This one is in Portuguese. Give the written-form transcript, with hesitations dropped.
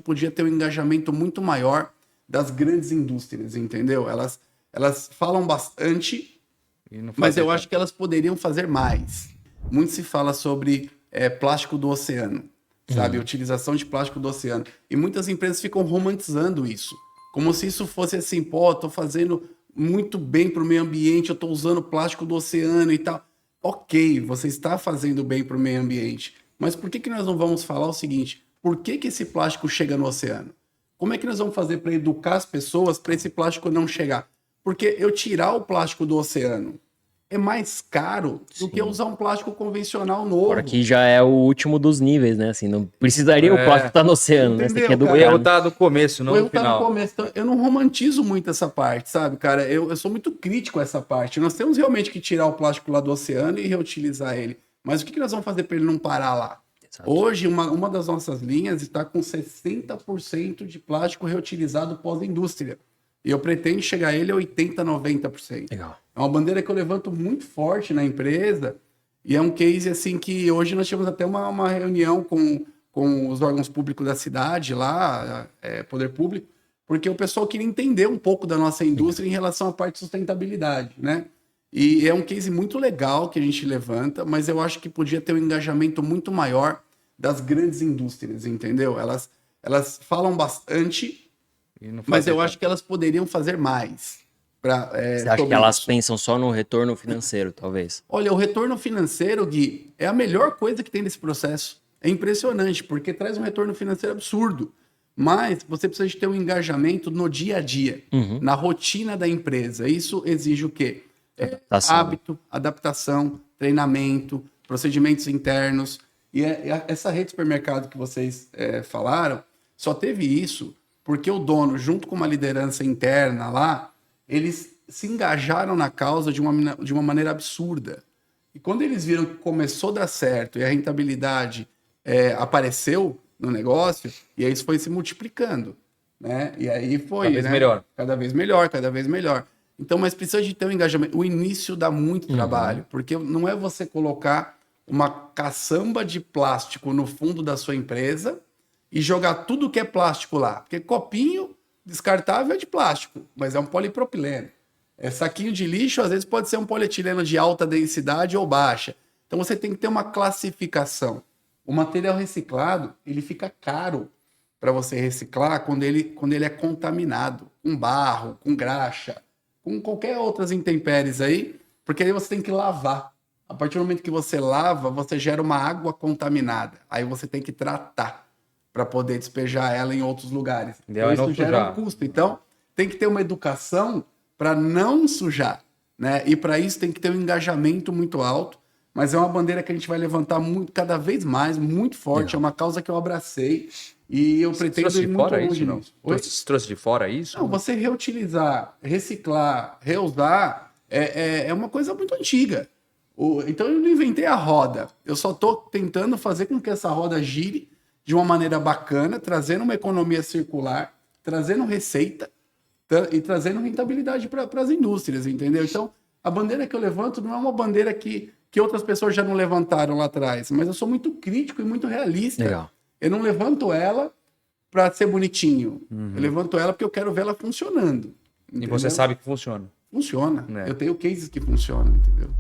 podia ter um engajamento muito maior das grandes indústrias, entendeu? Elas falam bastante, mas eu acho que elas poderiam fazer mais. Muito se fala sobre plástico do oceano, sabe? Utilização de plástico do oceano. E muitas empresas ficam romantizando isso, como se isso fosse assim, pô, tô fazendo muito bem para o meio ambiente, eu tô usando plástico do oceano e tal. Ok, você está fazendo bem para o meio ambiente, mas por que nós não vamos falar o seguinte? Por que esse plástico chega no oceano? Como é que nós vamos fazer para educar as pessoas para esse plástico não chegar? Porque eu tirar o plástico do oceano é mais caro do que usar um plástico convencional novo. Agora que já é o último dos níveis, né? Assim, não precisaria o plástico estar no oceano, né? Você tem que educar. O erro tá no começo, não o erro no final. Tá no começo. Então, eu não romantizo muito essa parte, sabe, cara? Eu sou muito crítico a essa parte. Nós temos realmente que tirar o plástico lá do oceano e reutilizar ele. Mas o que nós vamos fazer para ele não parar lá? Exato. Hoje, uma das nossas linhas está com 60% de plástico reutilizado pós-indústria. E eu pretendo chegar a ele a 80%, 90%. Legal. É uma bandeira que eu levanto muito forte na empresa. E é um case assim que hoje nós tivemos até uma reunião com os órgãos públicos da cidade lá, poder público, porque o pessoal queria entender um pouco da nossa indústria em relação à parte de sustentabilidade, né? E é um case muito legal que a gente levanta, mas eu acho que podia ter um engajamento muito maior das grandes indústrias, entendeu? Elas falam bastante, mas eu acho que elas poderiam fazer mais. Você acha que elas pensam só no retorno financeiro, talvez? Olha, o retorno financeiro, Gui, é a melhor coisa que tem nesse processo. É impressionante, porque traz um retorno financeiro absurdo. Mas você precisa de ter um engajamento no dia a dia, na rotina da empresa. Isso exige o quê? Hábito, adaptação, treinamento, procedimentos internos. E essa rede de supermercado que vocês falaram, só teve isso porque o dono, junto com uma liderança interna lá, eles se engajaram na causa de uma maneira absurda. E quando eles viram que começou a dar certo e a rentabilidade apareceu no negócio, e aí isso foi se multiplicando, né? E aí foi... Cada vez melhor. Cada vez melhor, cada vez melhor. Então, mas precisa de ter um engajamento. O início dá muito trabalho, porque não é você colocar uma caçamba de plástico no fundo da sua empresa e jogar tudo que é plástico lá. Porque copinho descartável é de plástico, mas é um polipropileno. Saquinho de lixo, às vezes, pode ser um polietileno de alta densidade ou baixa. Então, você tem que ter uma classificação. O material reciclado, ele fica caro para você reciclar quando ele é contaminado, com barro, com graxa, com qualquer outras intempéries aí, porque aí você tem que lavar. A partir do momento que você lava, você gera uma água contaminada. Aí você tem que tratar para poder despejar ela em outros lugares. Então, isso gera um custo. Então, tem que ter uma educação para não sujar, né? E para isso tem que ter um engajamento muito alto, mas é uma bandeira que a gente vai levantar cada vez mais, muito forte. É uma causa que eu abracei e eu pretendo ir muito longe nisso. Você trouxe de fora isso? Não, você reutilizar, reciclar, reusar é uma coisa muito antiga. Então eu não inventei a roda. Eu só estou tentando fazer com que essa roda gire de uma maneira bacana, trazendo uma economia circular, trazendo receita e trazendo rentabilidade para as indústrias, entendeu? Então, a bandeira que eu levanto não é uma bandeira que outras pessoas já não levantaram lá atrás, mas eu sou muito crítico e muito realista. Legal. Eu não levanto ela para ser bonitinho. Eu levanto ela porque eu quero ver ela funcionando. Entendeu? E você sabe que funciona. Funciona. Eu tenho cases que funcionam, entendeu?